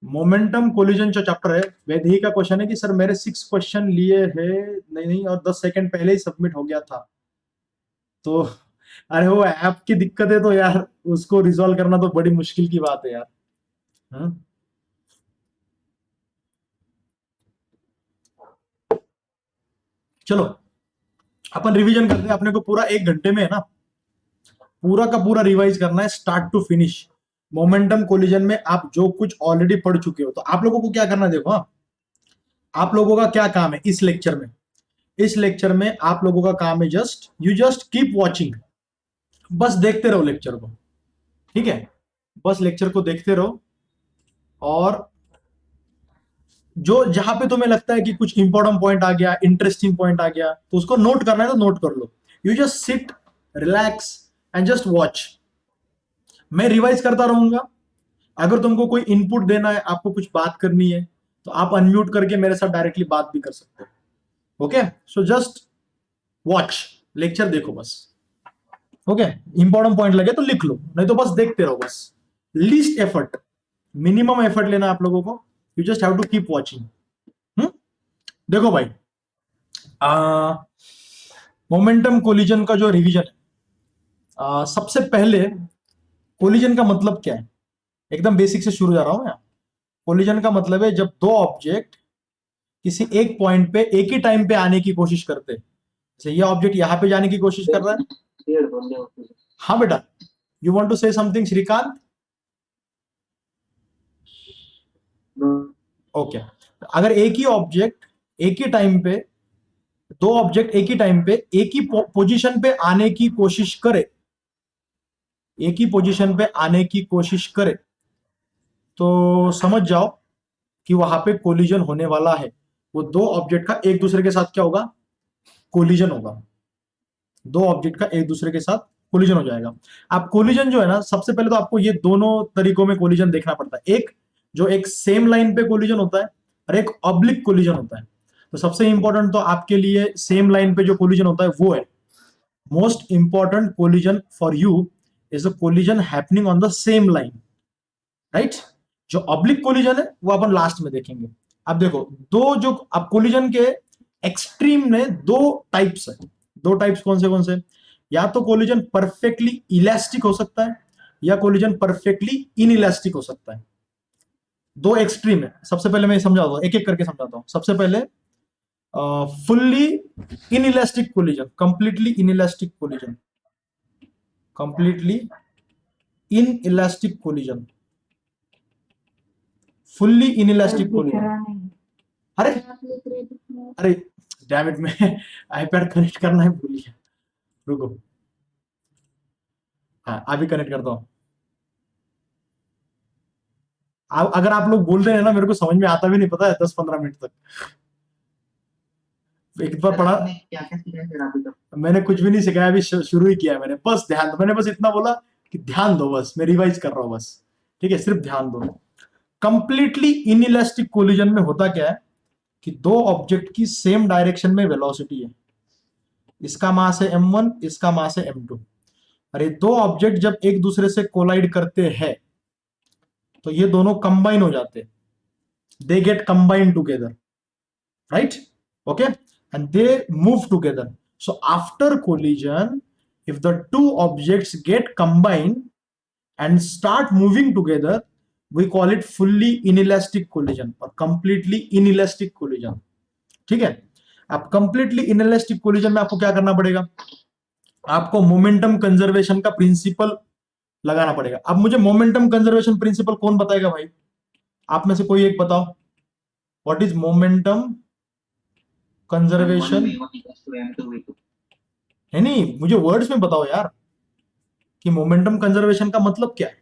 Momentum collision जो chapter है, वैदेही का क्वेश्चन है कि सर मेरे 6 क्वेश्चन लिए हैं, नहीं नहीं, और 10 सेकंड पहले ही सबमिट हो गया था। तो अरे वो ऐप की दिक्कत है, तो यार उसको रिजॉल्व करना तो बड़ी मुश्किल की बात है यार। हाँ? चलो अपन रिवीजन करते हैं। अपने को पूरा 1 घंटे में है ना, पूरा का पूरा रिवाइज करना है start to finish. Momentum collision में आप जो कुछ ऑलरेडी पढ़ चुके हो, तो आप लोगों को क्या करना है, देखो हाँ, आप लोगों का क्या काम है इस लेक्चर में। इस लेक्चर में आप लोगों का काम है जस्ट कीप वॉचिंग, बस देखते रहो लेक्चर को। ठीक है, बस लेक्चर को देखते रहो, और जो जहां पे तुम्हें लगता है कि कुछ इंपॉर्टेंट पॉइंट आ गया, इंटरेस्टिंग पॉइंट आ गया, तो उसको नोट करना है तो नोट कर लो। You just sit, relax and just watch. मैं रिवाइज करता रहूंगा। अगर तुमको कोई इनपुट देना है, आपको कुछ बात करनी है, तो आप अनम्यूट करके मेरे साथ डायरेक्टली बात भी कर सकते हो। Okay, so just watch, lecture देखो बस। ओके, इंपॉर्टेंट पॉइंट लगे तो लिख लो, नहीं तो बस देखते रहो बस। लीस्ट एफर्ट, मिनिमम एफर्ट लेना आप लोगों को। You just have to keep watching. देखो भाई, मोमेंटम कोलिजन का जो रिवीजन है, सबसे पहले कोलिजन का मतलब क्या है, एकदम बेसिक से शुरू जा रहा हूं मैं। कोलिजन का मतलब है जब दो ऑब्जेक्ट किसी एक पॉइंट पे एक ही टाइम पे आने की कोशिश करते हैं। जैसे ये ऑब्जेक्ट यहां पे जाने की कोशिश कर रहा है। हाँ बेटा, you want to say something Shrikant? Okay, अगर एक ही ऑब्जेक्ट एक ही टाइम पे, दो ऑब्जेक्ट एक ही टाइम पे एक ही पोजीशन पे आने की कोशिश करे, एक ही पोजीशन पे आने की कोशिश करे, तो समझ जाओ कि वहां पे कोलिजन होने वाला है। वो दो ऑब्जेक्ट का एक दूसरे के साथ क्या होगा, कोलिजन होगा। दो ऑब्जेक्ट का एक दूसरे के साथ कोलिजन हो जाएगा। अब कोलिजन जो है ना, सबसे पहले तो आपको ये दोनों तरीकों में कोलिजन देखना पड़ता है। एक जो एक सेम लाइन पे कोलिजन होता है, और एक ऑब्लिक कोलिजन होता है। तो सबसे इंपॉर्टेंट तो आपके लिए सेम लाइन पे जो कोलिजन होता है वो है। Most important collision for you is a collision happening on the same line, right. जो ऑब्लिक कोलिजन है वो अपन लास्ट में देखेंगे। अब देखो, दो जो अब कोलिजन के एक्सट्रीम ने दो टाइप्स है। दो टाइप्स कौन से, या तो कोलिजन परफेक्टली इलास्टिक हो सकता है, या कोलिजन परफेक्टली इनइलास्टिक हो सकता है। दो एक्सट्रीम है। सबसे पहले मैं समझाता हूं, एक एक करके समझाता हूं। सबसे पहले fully inelastic collision, completely inelastic collision, completely inelastic collision, fully inelastic collision. अरे अरे डैम इट, मैं आईपैड कनेक्ट करना है भूल गया, रुको। हाँ, अभी कनेक्ट करता हूँ। अगर आप लोग बोल रहे हैं ना, मेरे को समझ में आता भी नहीं, पता है, 10-15 मिनट तक। एक बार पढ़ा, क्या क्या सिखाया फिर अभी तक? मैंने कुछ भी नहीं सिखाया, अभी शुरू ही किया है मैंने। बस ध्यान दो, मैंने बस इतना बोला कि ध्यान दो, बस मैं रिवाइज कर रहा हूँ बस। ठीक है, सिर्फ ध्यान दो। कंप्लीटली इनइलास्टिक कोलिजन में होता क्या है कि दो ऑब्जेक्ट की सेम डायरेक्शन में वेलोसिटी है। इसका मास है m1, इसका मास है m2। अरे दो ऑब्जेक्ट जब एक दूसरे से कोलाइड करते हैं, तो ये दोनों कंबाइन हो जाते हैं। They get combine together, right? Okay, and they move together. So after collision, if the two objects get combined and start moving together, we call it fully inelastic collision or completely inelastic collision. ठीक है, अब completely inelastic collision में आपको क्या करना पड़ेगा, आपको momentum conservation का प्रिंसिपल लगाना पड़ेगा। अब मुझे मोमेंटम कंजर्वेशन प्रिंसिपल कौन बताएगा भाई? आप में से कोई एक बताओ। What is momentum conservation? नहीं, मुझे वर्ड्स में बताओ यार कि मोमेंटम कंजर्वेशन का मतलब क्या है।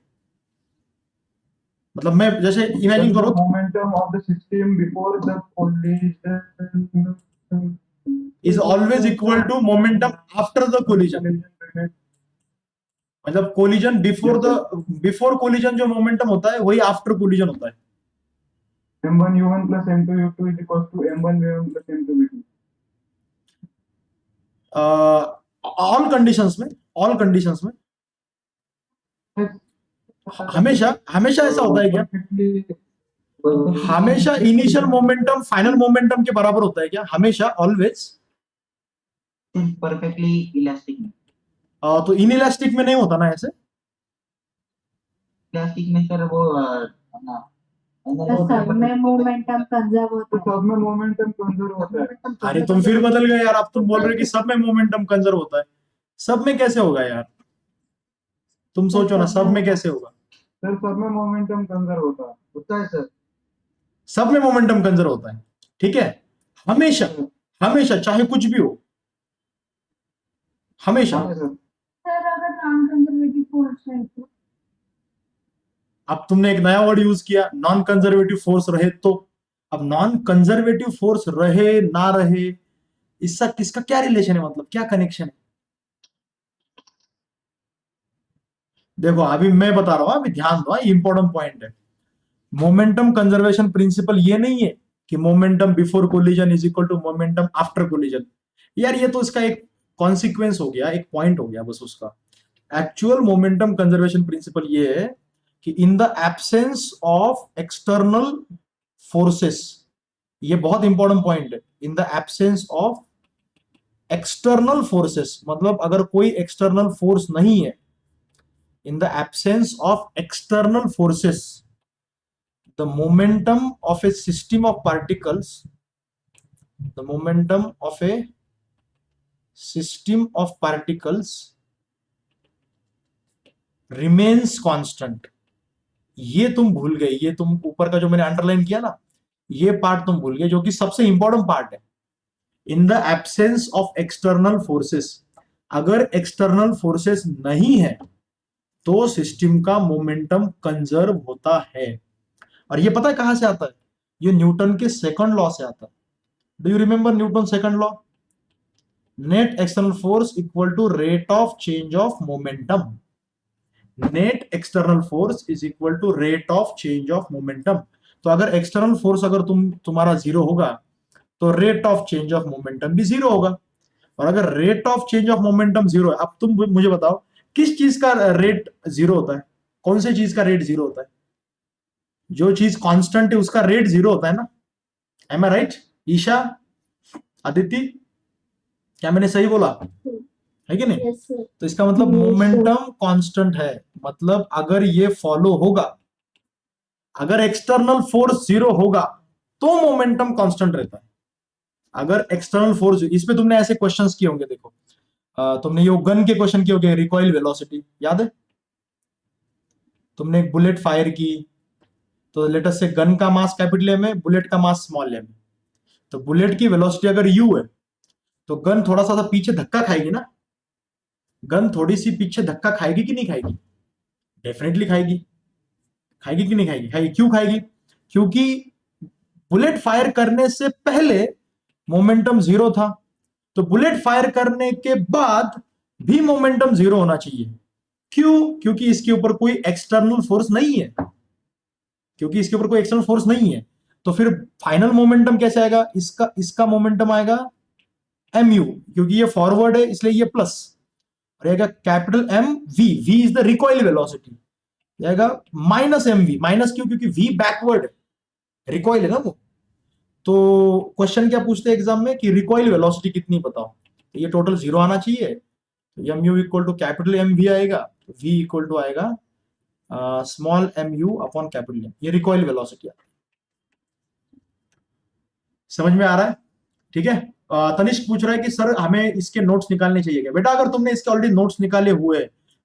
मतलब मैं जैसे इमेजिन करो, momentum of the system before the collision is always equal to momentum after the collision. मतलब कोलिजन बिफोर कोलिजन जो मोमेंटम होता है, वही आफ्टर कोलिजन होता है। m1 u1 plus m2 u2 is equals to m1 v1 plus m2 v2। All conditions में, all conditions में हमेशा हमेशा ऐसा होता है क्या? हमेशा इनिशियल मोमेंटम फाइनल मोमेंटम के बराबर होता है क्या? हमेशा, ऑलवेज? परफेक्टली इलास्टिक में। तो इनइलास्टिक में नहीं होता ना ऐसे? इलास्टिक में सर वो अपना तो सब में मोमेंटम कंजर्व तो होता है। सब में मोमेंटम कंजर्व होता है। अरे तुम फिर बदल गए यार, अब तुम बोल रहे हो कि सब में मोमेंटम कंजर्व होता है। सब में कैसे होगा यार? तुम सोचो ना, सब में कैसे होगा? सर सब में मोमेंटम कंजर्व होता है सर। सब में मोमेंटम कंजर्व होता है, ठीक है? हमेशा, हमेशा चाहे कुछ भी हो, हमेशा। हाँ सर। सर अगर नॉन कंजर्वेटिव फोर्स है तो अब तुमने एक नया वर्ड यूज किया, नॉन कंजर्वेटिव फोर्स रहे तो। अब नॉन कंजर्वेटिव फोर्स रहे ना रहे, इसका किसका क्या रिलेशन है, मतलब क्या कनेक्शन है? देखो अभी मैं बता रहा हूं, अभी ध्यान दो, इंपॉर्टेंट पॉइंट है। मोमेंटम कंजर्वेशन प्रिंसिपल ये नहीं है कि momentum before collision is equal to momentum after collision. यार ये तो इसका एक कॉन्सिक्वेंस हो गया, एक पॉइंट हो गया बस उसका। एक्चुअल मोमेंटम कंजर्वेशन प्रिंसिपल ये है कि in the absence of external forces, ये बहुत इंपॉर्टेंट पॉइंट है, in the absence of external forces, मतलब अगर कोई एक्सटर्नल फोर्स नहीं है, in the absence of external forces, the momentum of a system of particles, the momentum of a system of particles remains constant। ये तुम भूल गए, ये तुम ऊपर का जो मैंने अंडरलाइन किया ना, ये पार्ट तुम भूल गए, जो कि सबसे इंपॉर्टेंट पार्ट है। In the absence of external forces, अगर एक्सटर्नल फोर्सेस नहीं है तो सिस्टम का मोमेंटम कंजर्व होता है। और ये पता है कहां से आता है? ये न्यूटन के सेकंड लॉ से आता है। Do you remember Newton second law? Net external force equal to rate of change of momentum. Net external force is equal to rate of change of momentum. तो अगर एक्सटर्नल फोर्स अगर तुम्हारा zero होगा तो rate of change of momentum भी zero होगा। और अगर rate of change of momentum zero है, अब तुम मुझे बताओ किस चीज का रेट जीरो होता है? कौन से चीज का रेट जीरो होता है? जो चीज कांस्टेंट है उसका रेट जीरो होता है ना। एम आई राइट ईशा, अदिति? क्या मैंने सही बोला है कि नहीं? Yes sir. तो इसका मतलब मोमेंटम कांस्टेंट है, मतलब अगर ये फॉलो होगा, अगर एक्सटर्नल फोर्स जीरो होगा तो मोमेंटम कांस्टेंट रहता है। अगर एक्सटर्नल फोर्स, इस पे तुमने ऐसे क्वेश्चंस किए होंगे, देखो तुमने ये गन के क्वेश्चन किए होंगे, रिकॉइल वेलोसिटी याद है? तुमने एक बुलेट फायर की, तो लेटस से गन का मास कैपिटल एम है, बुलेट का मास स्मॉल एम है। तो बुलेट की वेलोसिटी अगर यू है तो गन थोड़ा सा पीछे धक्का खाएगी ना। गन थोड़ी सी पीछे धक्का खाएगी कि नहीं खाएगी? डेफिनेटली खाएगी। खाएगी कि नहीं खाएगी? खाएगी। क्यों खाएगी? क्योंकि बुलेट फायर करने से पहले मोमेंटम जीरो था, तो बुलेट फायर करने के बाद भी मोमेंटम जीरो होना चाहिए। क्यों? क्योंकि इसके ऊपर कोई एक्सटर्नल फोर्स नहीं है। क्योंकि इसके ऊपर कोई एक्सटर्नल फोर्स नहीं है, तो फिर फाइनल मोमेंटम कैसे आएगा? इसका मोमेंटम आएगा mu, क्योंकि ये फॉरवर्ड है इसलिए ये प्लस रहेगा, capital M V. V is the recoil velocity, जाएगा माइनस एम वी। माइनस क्यों? क्योंकि वी बैकवर्ड है, रिकॉइल है ना वो। तो क्वेश्चन क्या पूछते हैं एग्जाम में कि रिकॉइल वेलोसिटी कितनी बताओ, तो ये टोटल जीरो आना चाहिए। तो M U equal to capital M V आएगा, तो वी इक्वल टू आएगा small M U upon capital M. ये रिकॉइल वेलोसिटी है। समझ में आ रहा है? ठीक है। तनिष्क पूछ रहा है कि सर हमें इसके नोट्स निकालने चाहिए क्या? बेटा अगर तुमने इसके ऑलरेडी नोट्स निकाले हुए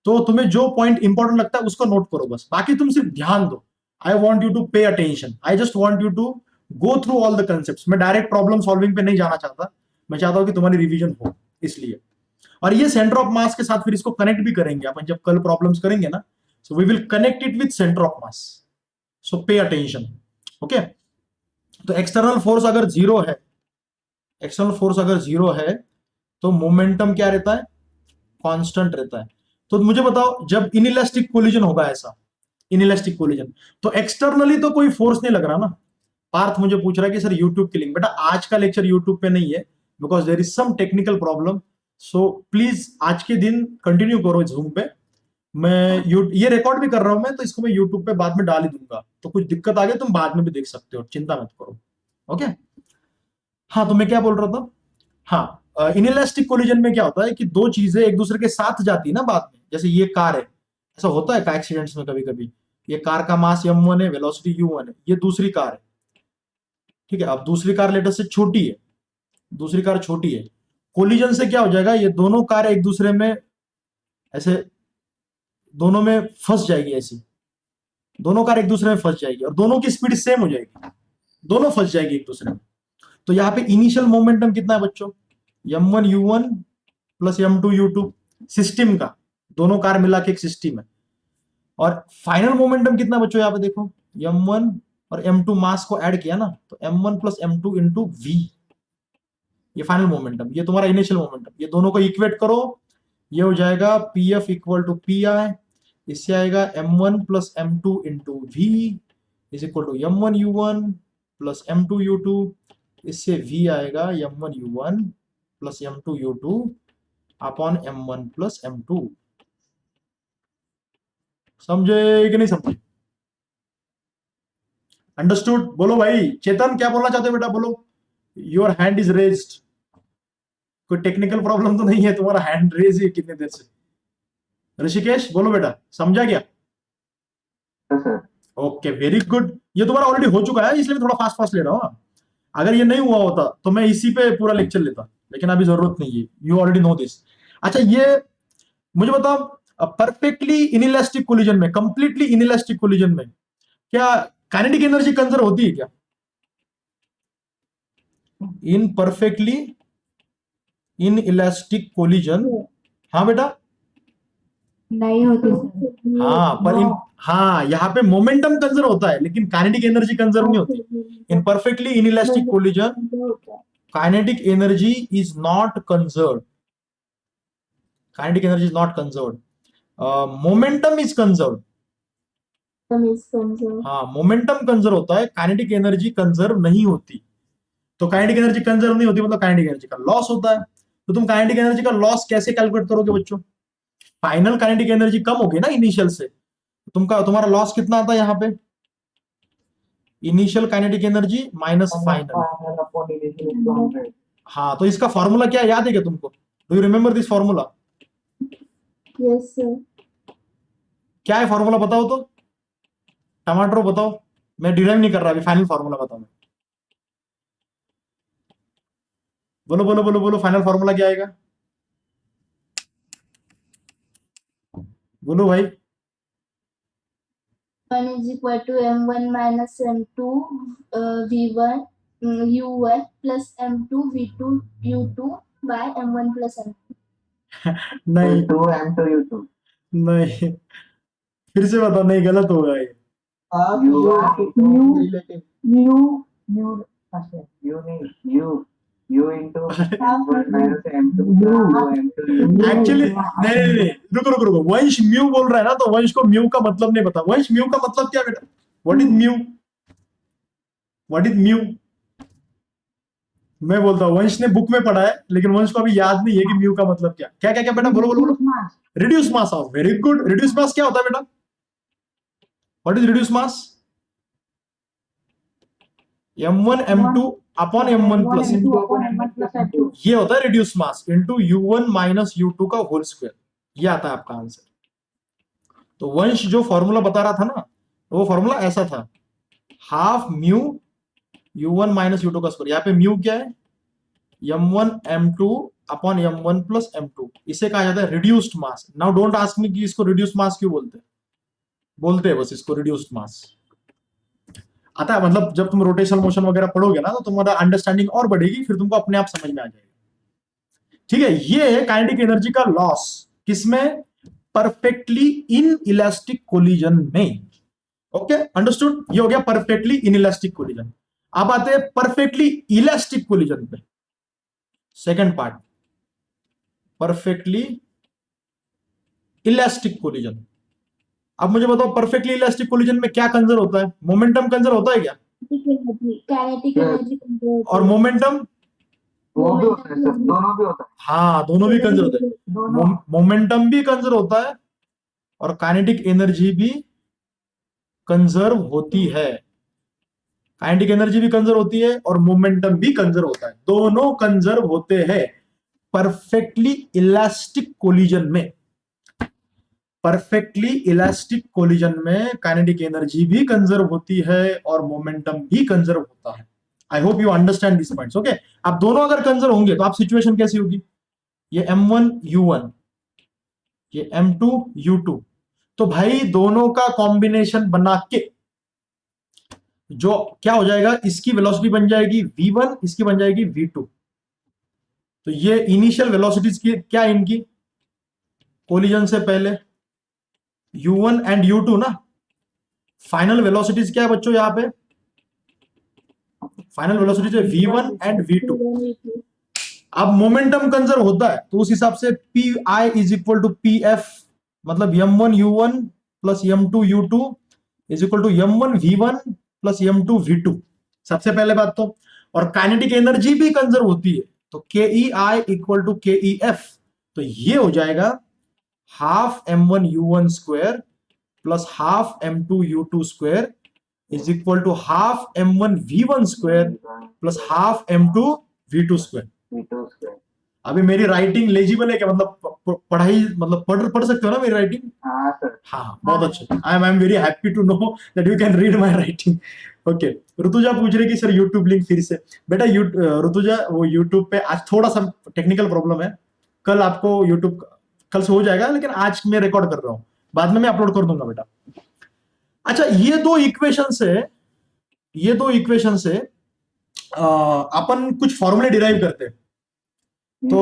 तो तुम्हें जो पॉइंट इंपॉर्टेंट लगता है उसको नोट करो बस, बाकी तुम सिर्फ ध्यान दो। I want you to pay attention, I just want you to go through all the concept. मैं डायरेक्ट प्रॉब्लम सॉल्विंग पे नहीं जाना चाहता, मैं चाहता हूं कि तुम्हारी रिवीजन हो, इसलिए। और ये सेंटर ऑफ मास के साथ फिर इसको कनेक्ट भी करेंगे अपन जब कल प्रॉब्लम्स करेंगे ना, so we will connect it with centre of mass, so pay attention. Okay, तो एक्सटर्नल फोर्स अगर जीरो है, एक्सटर्नल फोर्स अगर जीरो है तो मोमेंटम क्या रहता है? कांस्टेंट रहता है। तो मुझे बताओ जब इनइलास्टिक कोलिजन होगा, ऐसा इनइलास्टिक कोलिजन, तो एक्सटर्नली तो कोई फोर्स नहीं लग रहा ना। पार्थ मुझे पूछ रहा है कि सर यूट्यूब की लिंक, बेटा आज का लेक्चर यूट्यूब पे नहीं है because there is some technical problem, so please आज के दिन कंटिन्यू करो जूम पे। ये रिकॉर्ड भी कर रहा हूं मैं, तो इसको मैं यूट्यूब पे बाद में डाल ही दूंगा, तो कुछ दिक्कत आ गई तुम बाद में भी देख सकते हो, चिंता मत करो। ओके, हाँ तो मैं क्या बोल रहा था, हाँ इनइलास्टिक कोलिजन में क्या होता है कि दो चीजें एक दूसरे के साथ जाती है ना बाद में, जैसे ये कार है, ऐसा होता है कार एक्सीडेंट्स में कभी कभी, ये कार का मास m1 है, वेलोसिटी u1 है, ये दूसरी कार है, ठीक है। अब दूसरी कार लेटर से छोटी है, दूसरी कार छोटी है, कोलिजन से क्या हो जाएगा, ये दोनों कार एक दूसरे में ऐसे दोनों में फंस जाएगी, ऐसी दोनों कार एक दूसरे में फंस जाएगी और दोनों की स्पीड सेम हो जाएगी, दोनों फंस जाएगी एक दूसरे में। तो यहाँ पे इनिशियल मोमेंटम कितना है बच्चों, m1 u1 plus m2 u2 system का, दोनों कार मिला के एक सिस्टम है। और फाइनल मोमेंटम कितना बच्चों, यहाँ पे देखो m1 और m2 मास को ऐड किया ना, तो m1 plus m2 into v, ये फाइनल मोमेंटम, ये तुम्हारा इनिशियल मोमेंटम। ये दोनों को इक्वेट करो, ये हो जाएगा pf इक्वल टू pi, इससे आएगा m1 plus m2 into v is equal to m1 u1 plus m2 u2, इससे v आएगा m1 u1 plus m2 u2 upon m1 plus m2। समझे कि नहीं समझे, अंडरस्टूड? बोलो भाई, चेतन क्या बोलना चाहते हो बेटा, बोलो, योर हैंड इज रेज्ड, कोई टेक्निकल प्रॉब्लम तो नहीं है, तुम्हारा हैंड रेज है कितने देर से। ऋषिकेश बोलो बेटा, समझा क्या? सर ओके वेरी गुड, ये तुम्हारा ऑलरेडी हो चुका है, इसलिए थोड़ा फास्ट फास्ट ले रहा हूं। अगर ये नहीं हुआ होता तो मैं इसी पे पूरा लेक्चर लेता, लेकिन अभी जरूरत नहीं है, यू ऑलरेडी नो दिस। अच्छा ये मुझे बताओ, परफेक्टली इनइलास्टिक कोलिजन में, कंप्लीटली इनइलास्टिक कोलिजन में क्या काइनेटिक एनर्जी कंजर्व होती है क्या? इन परफेक्टली इनइलास्टिक कोलिजन, हाँ बेटा, नहीं होती सर। हाँ पर हाँ यहाँ पे मोमेंटम कंजर्व होता है, लेकिन काइनेटिक एनर्जी कंजर्व नहीं होती। In perfectly inelastic collision kinetic energy is not conserve, kinetic energy is not conserve, momentum is conserve. हाँ मोमेंटम कंजर्व होता है, काइनेटिक एनर्जी कंजर्व नहीं होती। तो काइनेटिक एनर्जी कंजर्व नहीं होती मतलब काइनेटिक एनर्जी का लॉस होता है। तो तुम काइनेटिक एनर्जी का लॉस कैसे कैलकुलेट करोगे बच्चों? फाइनल काइनेटिक एनर्जी कम होगी ना इनिशियल से, तुम्हारा लॉस कितना आता है यहाँ पे, initial kinetic energy minus final. हाँ तो इसका फॉर्मूला क्या है, याद है क्या तुमको? Do you remember this formula? Yes sir. क्या है फॉर्मूला, बताओ तो, टमाटर बताओ, मैं डिराइव नहीं कर रहा अभी, फाइनल फॉर्मूला बताओ। बोलो बोलो बोलो बोलो, फाइनल फॉर्मूला क्या आएगा, बोलो भाई। 1 is equal to m1 minus m2 v1 u1 plus m2 v2 u2 by m1 plus m2। नहीं m2 u2 नहीं, फिर से बताओ, नहीं गलत होगा ये। u into minus m2 actually नहीं, रुको रुको रुको, वंश म्यू बोल रहा है ना, तो वंश को म्यू का मतलब नहीं पता। वंश म्यू का मतलब क्या बेटा, what is mu, what is mu? मैं बोलता हूँ वंश ने बुक में पढ़ा है, लेकिन वंश को अभी याद नहीं है कि म्यू का मतलब क्या क्या क्या क्या बेटा, बोलो बोलो बोलो। Reduce mass of, very good. Reduce mass क्या होता है बेटा, what is reduce mass? m1 m2 upon m1 plus m2, ये होता है reduce mass into u1 minus u2 का होल स्क्वायर, ये आता है आपका आंसर। तो वंश जो फॉर्मूला बता रहा था ना, वो फॉर्मूला ऐसा था, half mu u1 minus u2 का स्क्वायर। यहाँ पे म्यू क्या है, m1 m2 upon m1 plus m2, इसे कहा जाता है reduced mass. Now don't ask me कि इसको रिड्यूस्ड मास क्यों बोलते हैं बस इसको रिड्यूस्ड मास आता है। मतलब जब तुम रोटेशनल मोशन वगैरह पढ़ोगे ना, तो तुम्हारा अंडरस्टैंडिंग और बढ़ेगी, फिर तुमको अपने आप समझ में आ जाएगा। ठीक है, ये है काइनेटिक एनर्जी का लॉस, किसमें? परफेक्टली इन इलास्टिक कोलिजन में। ओके अंडरस्टूड, ये हो गया परफेक्टली इन इलास्टिक कोलिजन। अब आते हैं परफेक्टली इलास्टिक कोलिजन पे, second part, perfectly elastic collision. अब मुझे बताओ परफेक्टली इलास्टिक कोलिजन में क्या कंजर्व होता है? मोमेंटम कंजर्व होता है क्या? काइनेटिक एनर्जी और मोमेंटम, वो भी होता है सर, दोनों भी होता है। हाँ दोनों भी कंजर्व होते हैं, मोमेंटम भी कंजर्व होता है और काइनेटिक एनर्जी भी कंजर्व होती है। काइनेटिक एनर्जी भी कंजर्व होती है और मोमेंटम भी कंजर्व होता है, दोनों कंजर्व होते हैं परफेक्टली इलास्टिक कोलिजन में। परफेक्टली इलास्टिक कोलिजन में काइनेटिक एनर्जी भी कंजर्व होती है और मोमेंटम भी कंजर्व होता है। I hope you understand this points. Okay, अब दोनों अगर कंजर्व होंगे तो आप सिचुएशन कैसी होगी, ये m1 u1, ये m2 u2, तो भाई दोनों का कॉम्बिनेशन बना के जो क्या हो जाएगा, इसकी वेलोसिटी बन जाएगी v1, इसकी बन जाएगी v2। तो ये इनिशियल वेलोसिटीज की क्या, इनकी कोलिजन से पहले u1 एंड u2 ना। फाइनल वेलोसिटीज क्या है बच्चों, यहां पे फाइनल वेलोसिटीज है v1 एंड v2। अब मोमेंटम कंजर्व होता है तो उस हिसाब से pi is equal to pf, मतलब m1 u1 plus m2 u2 is equal to m1 v1 plus m2 v2, सबसे पहले बात तो। और काइनेटिक एनर्जी भी कंजर्व होती है तो kei इक्वल टू kef, तो ये हो जाएगा half m1 u1 square plus half m2 u2 square is equal to half m1 v1 square plus half m2 v2 square. अभी मेरी राइटिंग लेजिबल है क्या, मतलब पढ़ाई, मतलब पढ़ सकते हो ना मेरी राइटिंग? हाँ सर। हाँ, बहुत अच्छे। I am very happy to know that you can read my writing. Okay, Rutuja पूछ रही कि सर यूट्यूब लिंक फिर से। बेटा ऋतुजा, वो यूट्यूब पे आज थोड़ा सा टेक्निकल प्रॉब्लम है, कल आपको यूट्यूब कल से हो जाएगा, लेकिन आज मैं रिकॉर्ड कर रहा हूँ, बाद में मैं अपलोड कर दूंगा बेटा। अच्छा, ये दो इक्वेशन से अपन कुछ फॉर्मूले डिराइव करते हैं, तो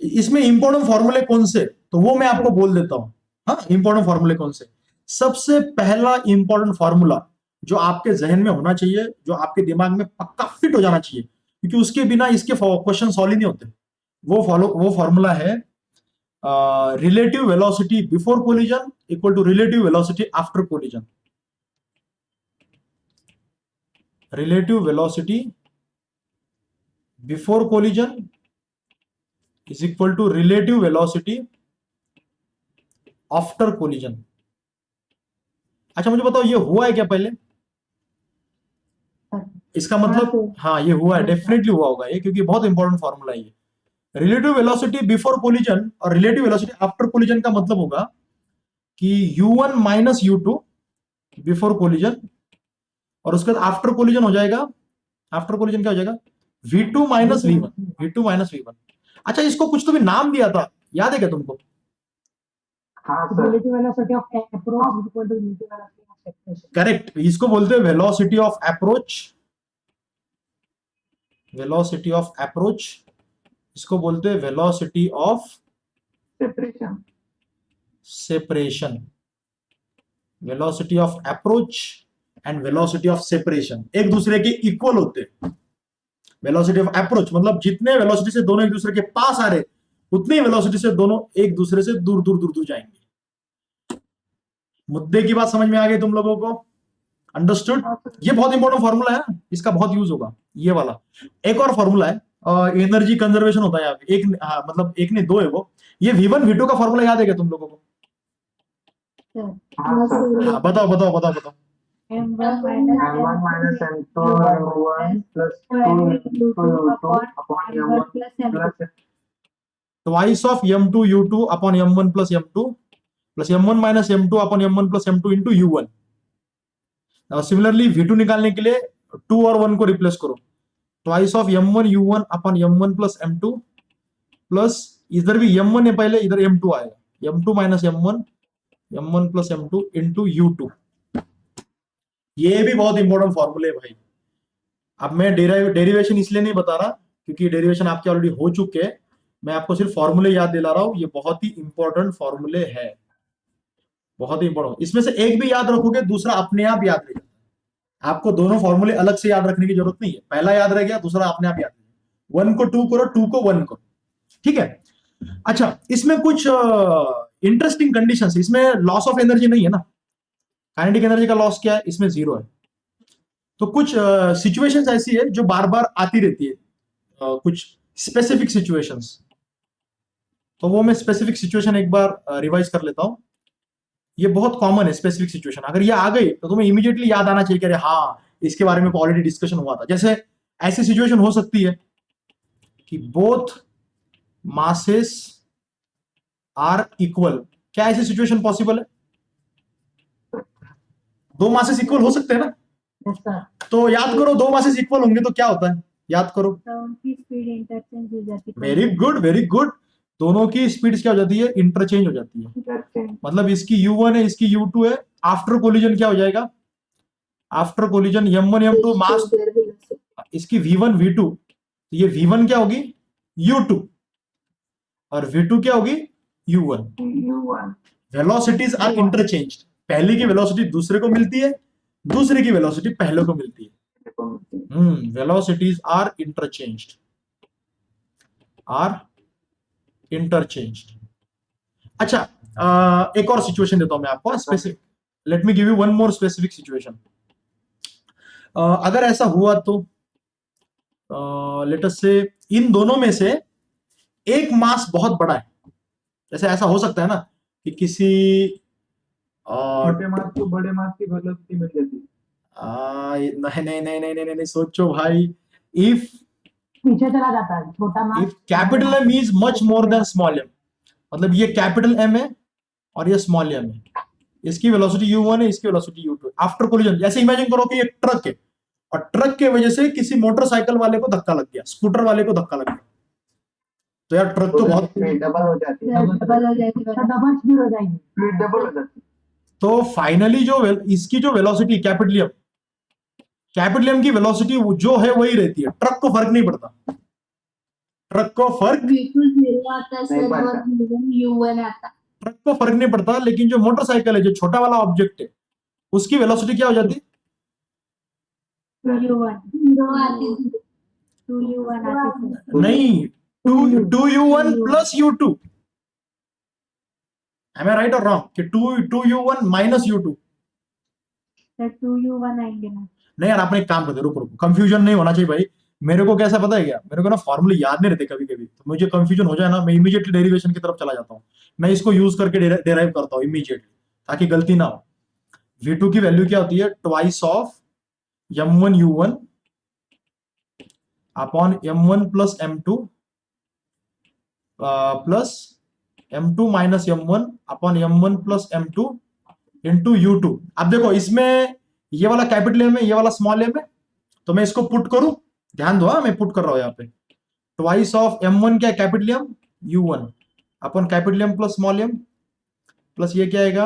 इसमें इंपॉर्टेंट फॉर्मूले कौन से, तो वो मैं आपको बोल देता हूं। हाँ, इंपॉर्टेंट फॉर्मूले कौन से। सबसे पहला इंपॉर्टेंट फॉर्मूला जो आपके जहन में होना चाहिए, जो आपके दिमाग में पक्का फिट हो जाना चाहिए, क्योंकि उसके बिना इसके क्वेश्चन सॉल्व ही नहीं होते, वो फॉर्मूला है relative velocity before collision equal to relative velocity after collision. Relative velocity before collision is equal to relative velocity after collision। अच्छा, मुझे बताओ ये हुआ है क्या पहले? इसका मतलब हाँ, ये हुआ है, डेफिनेटली हुआ होगा ये, क्योंकि बहुत इंपॉर्टेंट फॉर्मूला है ये। रिलेटिव वेलोसिटी बिफोर कोलिजन और रिलेटिव वेलोसिटी आफ्टर कोलिजन का मतलब होगा कि u1 minus u2 before collision, और उसके बाद आफ्टर कोलिजन हो जाएगा, आफ्टर कोलिजन क्या हो जाएगा, v2 माइनस v1। अच्छा, इसको कुछ तो भी नाम दिया था, याद है क्या तुमको? हाँ sir. Relative velocity of approach is equal to relative velocity of separation. Correct, इसको बोलते हैं velocity of approach. Velocity of approach, इसको बोलते हैं velocity of separation. Velocity of approach and velocity of separation एक दूसरे के इक्वल होते हैं। वेलोसिटी ऑफ अप्रोच मतलब जितने वेलोसिटी से दोनों एक दूसरे के पास आ रहे, उतनी वेलोसिटी से दोनों एक दूसरे से दूर दूर दूर दूर जाएंगे। मुद्दे की बात समझ में आ गई तुम लोगों को? अंडरस्टूड? ये बहुत इंपॉर्टेंट फॉर्मूला है, इसका बहुत यूज होगा ये वाला। एक और फॉर्मूला है, एनर्जी कंजर्वेशन होता है यहाँ पे, एक मतलब एक नहीं दो है वो। ये v1 v2 का फॉर्मूला याद है क्या तुम लोगों को? बताओ। M1 minus m2 u1 plus 2 u2 upon m1 plus twice of m2 u2 upon m1 plus m2 plus m1 minus m2 upon m1 plus m2 into u1। Similarly v2 निकालने के लिए 2 और 1 को रिप्लेस करो, twice of m1 u1 upon m1 plus m2 plus इधर भी m1 है पहले, इधर m2 आएगा, m2 minus m1 plus m2 into u2। ये भी बहुत इंपॉर्टेंट फॉर्मूले है भाई। अब मैं डेरिवेशन इसलिए नहीं बता रहा क्योंकि डेरिवेशन आपके ऑलरेडी हो चुके हैं, मैं आपको सिर्फ फॉर्मूले याद दिला रहा हूं। ये बहुत ही इंपॉर्टेंट फॉर्मूले है, बहुत ही इंपॉर्टेंट। इसमें से एक भी याद रखोगे, दूसरा अपने आप याद रह जाता है। आपको दोनों फॉर्मूले अलग से याद रखने की जरूरत नहीं है, पहला याद रह गया, दूसरा अपने आप याद रह गया। 1 को 2 करो, 2 को 1 करो, ठीक है। अच्छा, इसमें कुछ इंटरेस्टिंग कंडीशंस, इसमें लॉस ऑफ एनर्जी नहीं है ना, काइनेटिक एनर्जी का लॉस क्या है, इसमें 0 है। तो कुछ सिचुएशंस ऐसी है जो बार बार आती रहती है, कुछ स्पेसिफिक सिचुएशंस। तो वो मैं स्पेसिफिक सिचुएशन एक बार रिवाइज कर लेता हूं। ये बहुत कॉमन है स्पेसिफिक सिचुएशन। अगर ये आ गई तो तुम्हें इमीडिएटली याद आना चाहिए कि अरे हाँ इसके बारे में ऑलरेडी डिस्कशन हुआ था। जैसे ऐसी सिचुएशन हो सकती है कि बोथ मासेस आर इक्वल। क्या ऐसी सिचुएशन पॉसिबल है? दो मासेस इक्वल हो सकते हैं ना? Yes, sir. तो याद करो, दो मासेस इक्वल होंगे तो क्या होता है, याद करो। तो उनकी स्पीड इंटरचेंज हो जाती है। Very good very good. दोनों की स्पीड क्या हो जाती है? इंटरचेंज हो जाती है। Interchange. मतलब इसकी u1 है, इसकी u2 है। आफ्टर कोलिजन क्या हो जाएगा? आफ्टर कोलिजन m1 m2 मास, इसकी v1 v2, तो ये v1 क्या होगी? u2, और v2 क्या होगी? u1। U1. Velocities are interchange. पहले की वेलोसिटी दूसरे को मिलती है, दूसरे की वेलोसिटी पहले को मिलती है। वेलोसिटीज आर इंटरचेंज्ड, अच्छा, एक और सिचुएशन देता हूं मैं आपको specific. Let me give you one more specific situation. अगर ऐसा हुआ तो लेट अस से इन दोनों में से एक मास बहुत बड़ा है। जैसे ऐसा हो सकता है ना कि किसी छोटे मास को बड़े मास की वेलोसिटी मिल जाती है। नहीं नहीं नहीं नहीं नहीं नहीं, सोचो भाई। इफ पीछे चला जाता है छोटा mass. If capital M is much more than small m, मतलब ये कैपिटल M है और ये स्मॉल m है, इसकी वेलोसिटी u1 है, इसकी वेलोसिटी u2 है। आफ्टर कोलिजन जैसे इमेजिन करो कि ये ट्रक है और ट्रक के वजह से किसी मोटरसाइकिल वाले को धक्का लग गया, स्कूटर वाले को धक्का लग गया, तो यार ट्रक तो बहुत, डबल हो जाती है। डबल हो जाती है। डबल स्पीड हो जाएगी। स्पीड डबल हो जाती है। तो फाइनली जो इसकी जो वेलोसिटी कैपिटल M की वेलोसिटी जो है वही रहती है। ट्रक को फर्क नहीं पड़ता, ट्रक को फर्क v2 0 आता है नहीं सर पड़ता। और v1 u1 आता है। ट्रक को फर्क नहीं पड़ता, लेकिन जो मोटरसाइकिल है, जो छोटा वाला ऑब्जेक्ट है, उसकी वेलोसिटी क्या हो जाती है? 2u1 0 आती है। 2u1 आती है। नहीं, 2u1 plus u2। Am I right or wrong? कि 2u1 minus u2। Sir 2u1 आएंगे ना। नहीं यार, आपने एक काम कर दे, रुको रुको, कंफ्यूजन नहीं होना चाहिए भाई। मेरे को कैसा पता है क्या, मेरे को ना फॉर्मूले याद नहीं रहते कभी कभी, तो मुझे कंफ्यूजन हो जाए ना, मैं इमीडिएटली डेरिवेशन की तरफ चला जाता हूँ। मैं इसको यूज करके डेराइव करता हूँ इमीडिएटली, ताकि गलती ना हो। v2 की वैल्यू क्या होती है? Twice of m1 u1 upon m1 plus m2 plus m2 minus m1 upon m1 plus m2 into u2। अब देखो इसमें ये वाला कैपिटल M है, ये वाला स्मॉल m है, तो मैं इसको पुट करूं, ध्यान दो, हाँ मैं पुट कर रहा हूं यहाँ पे। ट्वाइस ऑफ m1 क्या है? Capital M u1 upon capital M plus small m, plus ये क्या आएगा?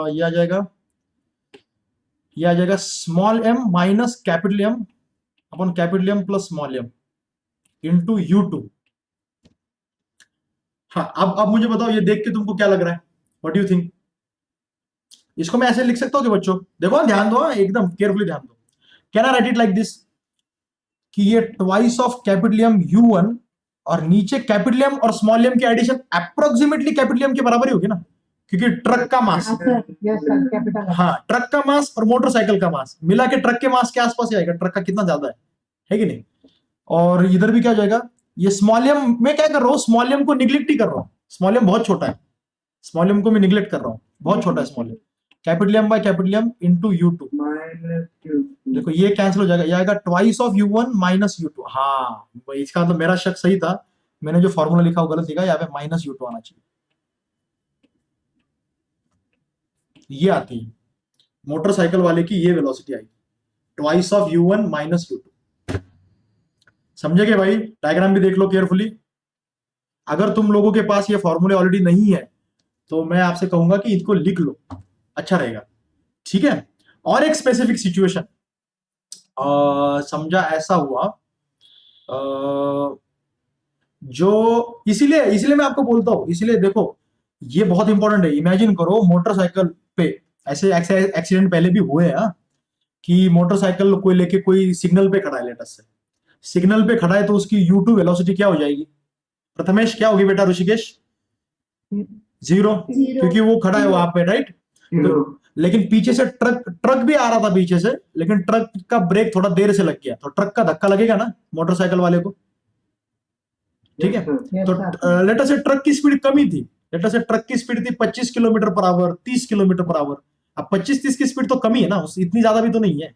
ये आ जाएगा small m minus capital M upon capital M plus small m into u2। हाँ, अब मुझे बताओ, ये देख के तुमको क्या लग रहा है? What do you think? इसको मैं ऐसे लिख सकता हूँ कि बच्चों देखो, ध्यान दो, एकदम केयरफुली ध्यान दो। Can I right it like this कि ये twice of capital M u1 और नीचे कैपिटल M और स्मॉल m की एडिशन अप्रोक्सीमेटली कैपिटल M के बराबर ही होगी ना, क्योंकि ट्रक का मास, हाँ सर, यस सर, कैपिटल। हाँ ट्रक का मास और मोटरसाइकिल का मास मिला के ट्रक के मास के आसपास ही आएगा। ट्रक का कितना ज्यादा है कि नहीं? और इधर भी क्या हो जाएगा? ये स्मॉल m मैं क्या कर रहा हूँ? स्मॉल m को निग्लेक्ट ही कर रहा हूँ। स्मॉल m बहुत छोटा है, स्मॉल m को मैं निग्लेक्ट कर रहा हूँ, बहुत छोटा है small m। Capital M by capital M into u2, minus u2। देखो ये कैंसिल हो जाएगा, ये आएगा twice of u1 minus u2। हाँ, इसका मतलब मेरा शक सही था, मैंने जो फॉर्मूला लिखा वो गलत लिखा, यहाँ पे माइनस u2 आना चाहिए। ये आती है मोटरसाइकिल वाले की, ये वेलोसिटी आएगी twice of u1 minus u2। समझे क्या भाई? डायग्राम भी देख लो केयरफुली। अगर तुम लोगों के पास ये फॉर्मूले ऑलरेडी नहीं है तो मैं आपसे कहूंगा कि इनको लिख लो, अच्छा रहेगा, ठीक है? और एक स्पेसिफिक सिचुएशन समझा ऐसा हुआ, जो इसीलिए मैं आपको बोलता हूं, इसीलिए देखो ये बहुत इंपॉर्टेंट है। इमेजिन करो मोटरसाइकिल पे ऐसे एक्सीडेंट पहले भी हुए हैं, कि मोटरसाइकिल कोई लेके कोई सिग्नल पे खड़ा है, लेटेस्ट से सिग्नल पे खड़ा है, तो उसकी u2 वेलोसिटी क्या हो जाएगी? प्रथमेश क्या होगी बेटा? ऋषिकेश? 0, क्योंकि वो खड़ा है वहां पे, राइट? तो, लेकिन पीछे से ट्रक भी आ रहा था पीछे से, लेकिन ट्रक का ब्रेक थोड़ा देर से लग गया, तो ट्रक का धक्का लगेगा ना मोटरसाइकिल वाले को, ठीक है? Yes, तो sir. लेट अस से ट्रक की स्पीड कमी थी, लेट से ट्रक की स्पीड थी 25 kilometre per hour, 30 kilometre per hour. अब 25-30 की स्पीड तो कम ही है ना, इतनी ज्यादा भी तो नहीं है,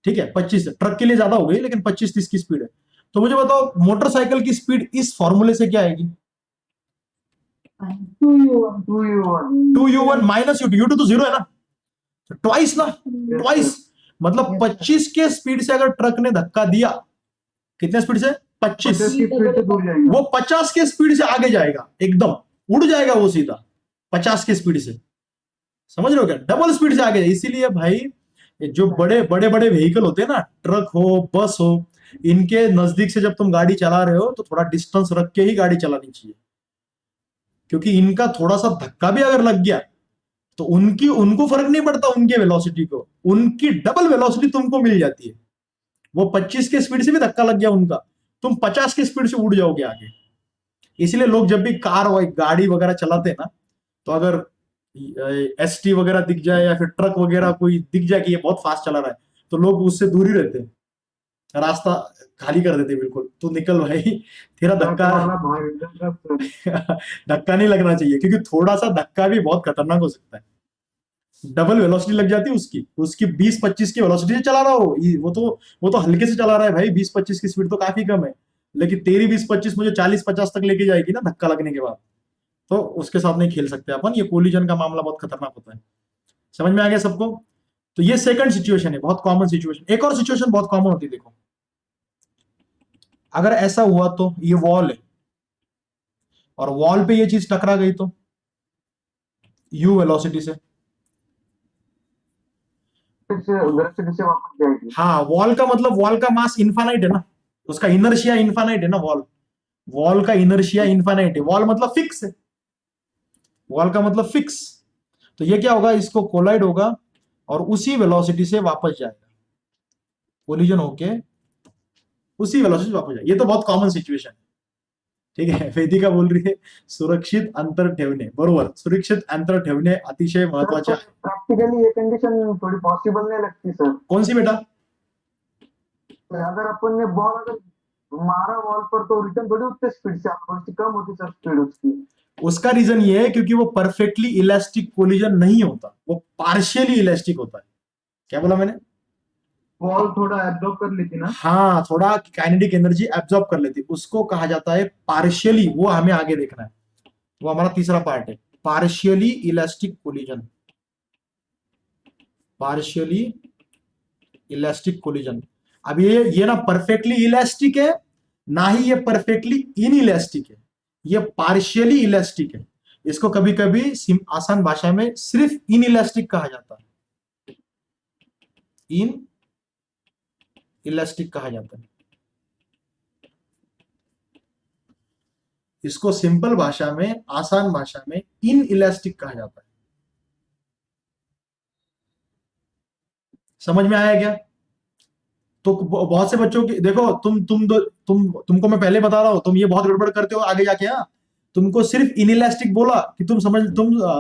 ठीक है। 25 ट्रक के लिए ज्यादा हो गई, लेकिन 25-30 की स्पीड है। तो मुझे बताओ मोटरसाइकिल की स्पीड इस फॉर्मूले से क्या आएगी? 2u1. 2u1. 2u1 minus u2, u2 तो जीरो है ना, ट्वाइस ना, ट्वाइस। मतलब Yes, 25 के स्पीड से अगर ट्रक ने धक्का दिया, कितने स्पीड से? 25, 50 की स्पीड से दूर जाएगा. वो 50 के स्पीड से आगे जाएगा, एकदम उड़ जाएगा वो सीधा 50 के स्पीड से। समझ रहे हो क्या? डबल स्पीड से आगे जाए। इसीलिए भाई जो बड़े बड़े बड़े व्हीकल होते हैं ना, ट्रक हो, बस हो, इनके नजदीक से जब तुम गाड़ी चला रहे हो तो थोड़ा डिस्टेंस रख के ही गाड़ी चलानी चाहिए, क्योंकि इनका थोड़ा सा धक्का भी अगर लग गया तो उनको फर्क नहीं पड़ता, उनके वेलोसिटी को, उनकी डबल वेलोसिटी तुमको मिल जाती है। वो 25 के स्पीड से भी धक्का लग गया उनका, तुम 50 की स्पीड से उड़ जाओगे आगे। इसलिए लोग जब भी कार गाड़ी वगैरह चलाते हैं ना, तो अगर एसटी वगैरह दिख जाए या फिर ट्रक वगैरह कोई दिख जाए कि ये बहुत फास्ट चला रहा है, तो लोग उससे दूर ही रहते हैं, रास्ता खाली कर देते हैं बिल्कुल। तू निकल भाई, तेरा धक्का वाला भाई धक्का नहीं लगना चाहिए, क्योंकि थोड़ा सा धक्का भी बहुत खतरनाक हो सकता है। डबल वेलोसिटी लग जाती है उसकी 20-25 की वेलोसिटी से चला रहा हो, वो तो हल्के से चला रहा है भाई, 20-25 की स्पीड तो काफी कम है, लेकिन तेरी 20-25 मुझे 40-50 तक लेके जाएगी ना धक्का लगने के बाद, तो उसके साथ नहीं खेल सकते अपन। ये कोलिजन का मामला बहुत खतरनाक होता है। समझ में आ गया सबको? तो ये सेकंड सिचुएशन है, बहुत कॉमन सिचुएशन। एक और सिचुएशन बहुत कॉमन होती है, देखो अगर ऐसा हुआ तो ये वॉल है और वॉल पे ये चीज टकरा गई तो u वेलोसिटी से, फिर से वेलोसिटी से वापस जाएगी. हाँ वॉल का मतलब वॉल का मास इनफाइनाइट है ना, उसका इनर्शिया इनफाइनाइट है ना, वॉल का इनर्शिया इनफाइनाइट है। वॉल मतलब फिक्स है, वॉल का मतलब फिक्स। तो ये क्या होगा, इसको कोलाइड होगा और उसी वेलोसिटी से वापस जाएगा, कोलिजन होके उसी वेलोसिटी से वापस जाएगा। ये तो बहुत कॉमन सिचुएशन है, ठीक है। वेदिका बोल रही है सुरक्षित अंतर ठेवणे, बरोबर, सुरक्षित अंतर ठेवणे अतिशय महत्वाचे आहे। प्रॅक्टिकली ये कंडिशन थोड़ी पॉसिबल नहीं लगती सर. कौन सी बेटा? अगर अपन ने बॉल अगर मारा वॉल पर तो रिटर्न थोड़ी उतने स्पीड से थोड़ी कम होती सर स्पीड उसकी. उसका रीजन ये है क्योंकि वो परफेक्टली इलास्टिक कोलिजन नहीं होता, वो पार्शियली इलास्टिक होता है। क्या बोला मैंने? बॉल थोड़ा एब्जॉर्ब कर लेती ना. हाँ, थोड़ा काइनेटिक एनर्जी एब्जॉर्ब कर लेती, उसको कहा जाता है पार्शियली। वो हमें आगे देखना है, वो हमारा तीसरा पार्ट है, partially elastic collision. Partially elastic collision. अब ये ना परफेक्टली इलास्टिक है, ना ही ये परफेक्टली इन इलास्टिक है, ये पार्शियली इलास्टिक है। इसको कभी कभी आसान भाषा में सिर्फ इन इलास्टिक कहा जाता है, इन इलास्टिक कहा जाता है। इसको सिंपल भाषा में, आसान भाषा में इन इलास्टिक कहा जाता है। समझ में आया क्या? तो बहुत से बच्चों की देखो, तुमको मैं पहले बता रहा हूं, तुम ये बहुत गड़बड़ करते हो आगे जाके। हाँ, तुमको सिर्फ इनइलास्टिक बोला कि तुम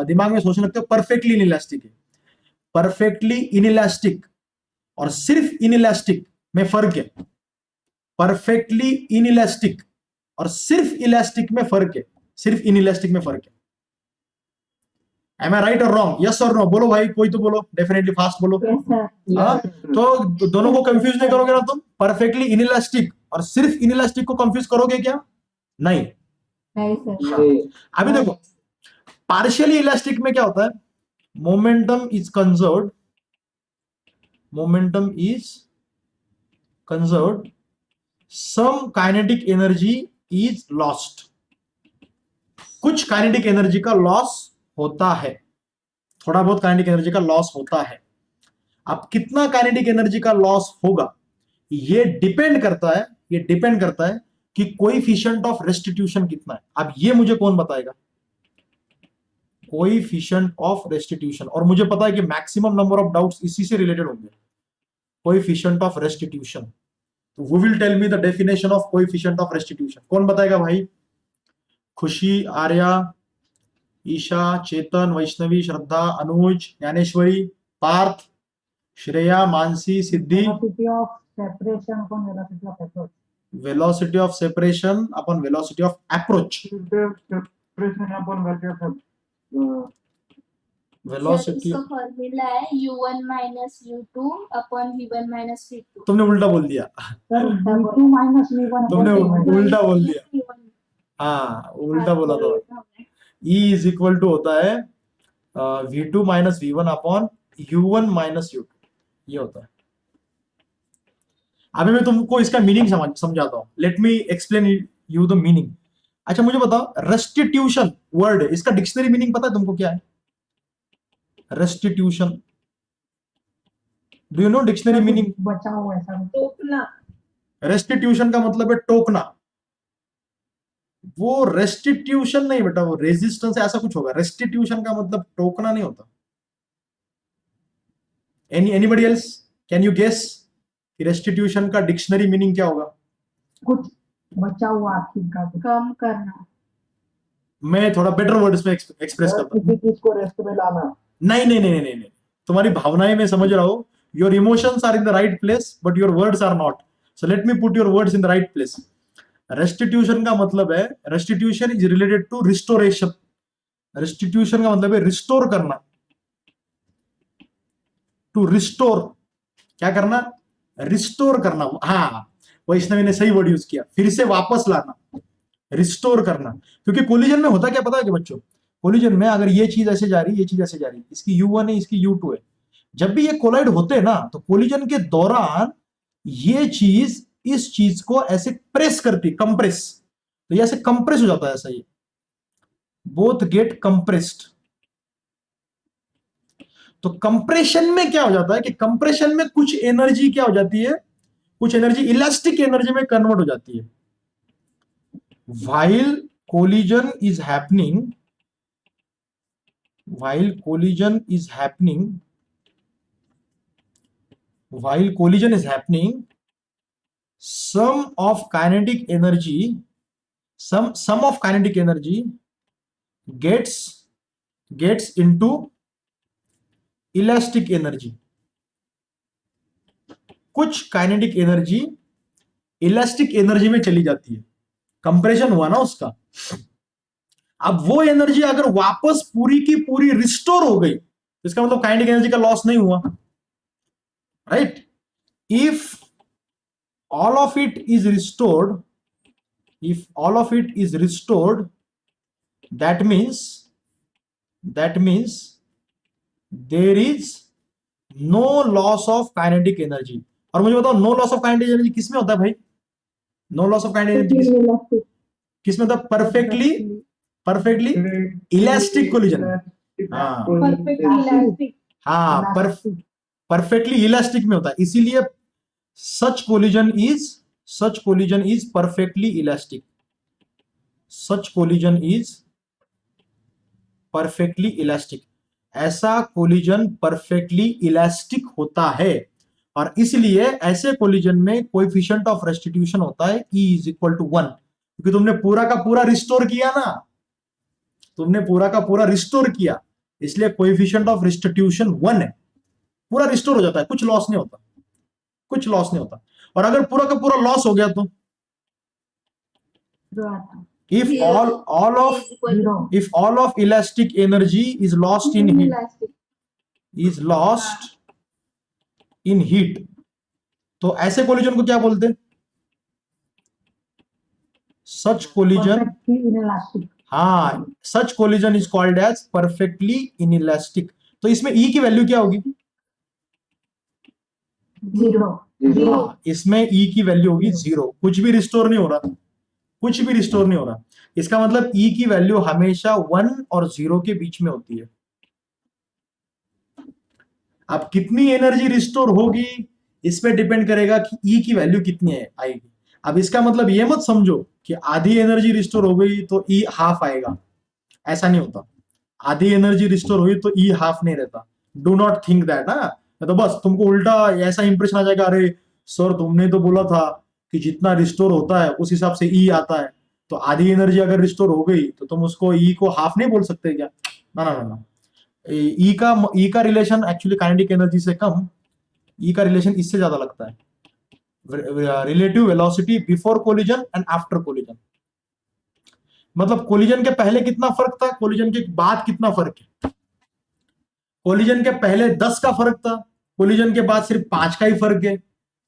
दिमाग में सोचने लगते हो परफेक्टली इनइलास्टिक है। परफेक्टली इनइलास्टिक और सिर्फ इनइलास्टिक में फर्क है। परफेक्टली इनइलास्टिक और सिर्फ इलास्टिक में फर्क है, सिर्फ इनइलास्टिक में फर्क है। Am I right or wrong? Yes or no? बोलो भाई, कोई तो बोलो, डेफिनेटली फास्ट बोलो। Yes, sir. हाँ, तो दोनों को कंफ्यूज नहीं करोगे ना तुम? परफेक्टली इनइलास्टिक और सिर्फ इनइलास्टिक को कंफ्यूज करोगे क्या? नहीं। Right, sir. अभी देखो, पार्शियली इलास्टिक में क्या होता है? Momentum is conserved, momentum is conserved, some kinetic energy is lost. कुछ काइनेटिक एनर्जी का लॉस होता है, थोड़ा बहुत काइनेटिक एनर्जी का लॉस होता है। अब कितना काइनेटिक एनर्जी का लॉस होगा, ये डिपेंड करता है कि कोएफिशिएंट ऑफ रेस्टिट्यूशन कितना है। अब ये मुझे कौन बताएगा? Coefficient of restitution. और मुझे पता है कि मैक्सिमम नंबर ऑफ डाउट्स इसी से रिलेटेड होंगे, कोएफिशिएंट ऑफ रेस्टिट्यूशन। तो who will tell me the definition of coefficient of restitution? कौन बताएगा भाई? खुशी, आर्या, ईशा, चेतन, वैष्णवी, श्रद्धा, अनुज, ज्ञानेश्वरी, पार्थ, श्रेया, मानसी, सिद्धि। Velocity of separation upon velocity of approach. Velocity of separation upon velocity of approach. expression upon value of velocity इसका formula है u1 minus u2 upon v1 minus v2। तुमने उल्टा बोल दिया, सर v2 माइनस v1 तुमने upon उल्टा बोल दिया, v1 हाँ उल्टा बोला तो E इज इक्वल टू होता है V2 minus V1 upon U1 minus U2, ये होता है। अभी मैं तुमको इसका मीनिंग समझाता हूं। Let me explain you the meaning. अच्छा मुझे बताओ, रेस्टिट्यूशन वर्ड, इसका डिक्शनरी मीनिंग पता है तुमको क्या है? Restitution, do you know dictionary meaning? बचा हुआ ऐसा कुछ। टोकना। रेस्टिट्यूशन का मतलब है टोकना। वो रेस्टिट्यूशन नहीं बेटा, वो रेजिस्टेंस ऐसा कुछ होगा। रेस्टिट्यूशन का मतलब टोकना नहीं होता। Anybody else can you guess कि रेस्टिट्यूशन का डिक्शनरी मीनिंग क्या होगा? कुछ बचा हुआ आखिर का कुछ। कम करना। मैं थोड़ा बेटर वर्ड्स में एक्सप्रेस करता हूं। किसी चीज को रेस्ट में लाना। नहीं नहीं नहीं नहीं नहीं, तुम्हारी भावनाएं मैं समझ रहा हूं। Your emotions are in the right place but your words are not, so let me put your words in the right place. Restitution का मतलब है, restitution is related to restoration. Restitution का मतलब है रिस्टोर करना, टू रिस्टोर, क्या करना? Restore करना। हाँ, वैष्णवी ने सही वर्ड यूज किया, फिर से वापस लाना, रिस्टोर करना। क्योंकि कोलिजन में होता क्या पता है कि बच्चों, कोलिजन में अगर ये चीज ऐसे जा रही है, ये चीज ऐसे जा रही है, इसकी U1 है, इसकी U2 है, जब भी ये कोलाइड होते हैं ना, तो कोलिजन के दौरान ये चीज इस चीज को ऐसे प्रेस करती, कंप्रेस, तो ये ऐसे कंप्रेस हो जाता है, ऐसा ये बोथ गेट कंप्रेस्ड। तो कंप्रेशन में क्या हो जाता है कि कंप्रेशन में कुछ एनर्जी क्या हो जाती है, कुछ एनर्जी इलास्टिक एनर्जी में कन्वर्ट हो जाती है। while collision is happening, while collision is happening, while collision is happening, some of kinetic energy, some of kinetic energy gets into elastic energy। कुछ काइनेटिक एनर्जी इलास्टिक एनर्जी में चली जाती है, compression हुआ ना उसका। अब वो एनर्जी अगर वापस पूरी की पूरी रिस्टोर हो गई, तो इसका मतलब काइनेटिक एनर्जी का लॉस नहीं हुआ, right? If all of it is restored, if all of it is restored, that means there is no loss of kinetic energy। और मुझे बताओ, no loss of kinetic energy किसमें होता है भाई? No loss of kinetic energy किसमें होता है? Perfectly elastic collision. हाँ परफेक्टली इलास्टिक। हाँ, परफेक्टली इलास्टिक में होता है, इसीलिए such collision is perfectly elastic। such collision is perfectly elastic। ऐसा कोलिजन परफेक्टली इलास्टिक होता है, और इसलिए ऐसे कोलिजन में कोएफिशिएंट ऑफ रेस्टिट्यूशन होता है E इज इक्वल टू 1। क्योंकि तुमने पूरा का पूरा रिस्टोर किया ना, तुमने पूरा का पूरा रिस्टोर किया, इसलिए कोएफिशिएंट ऑफ रेस्टिट्यूशन 1 है। पूरा रिस्टोर हो जाता है, कुछ लॉस नहीं होता, कुछ लॉस नहीं होता। और अगर पूरा का पूरा लॉस हो गया तो if all of elastic energy is lost in heat, तो ऐसे कोलिजन को क्या बोलते हैं? such collision, inelastic। हाँ, such collision is called as perfectly inelastic। तो इसमें E की वैल्यू क्या होगी? 0। इसमें E की वैल्यू होगी 0। कुछ भी रिस्टोर नहीं हो रहा, कुछ भी रिस्टोर नहीं हो रहा। इसका मतलब E की वैल्यू हमेशा 1 और 0 के बीच में होती है। अब कितनी एनर्जी रिस्टोर होगी इस पे डिपेंड करेगा कि E की वैल्यू कितनी आएगी। अब इसका मतलब ये मत समझो कि आधी एनर्जी रिस्टोर हो गई तो E हाफ आएगा, ऐसा नहीं होता। आधी एनर्जी रिस्टोर हुई तो E हाफ नहीं रहता। डू नॉट थिंक दैट ना, तो बस तुमको उल्टा ऐसा इंप्रेशन आ जाएगा, अरे सर तुमने तो बोला था कि जितना रिस्टोर होता है उस हिसाब से E आता है, तो आधी एनर्जी अगर रिस्टोर हो गई तो तुम उसको E को हाफ नहीं बोल सकते क्या? ना ना ना, E का रिलेशन एक्चुअली काइनेटिक एनर्जी से कम, E का रिलेशन इससे ज्यादा लगता है। Relative velocity before collision and after collision. मतलब कोलिजन के पहले कितना फर्क था, कोलिजन के बाद कितना फर्क है? कोलिजन के पहले 10 का फर्क था, कोलिजन के बाद सिर्फ 5 का ही फर्क है,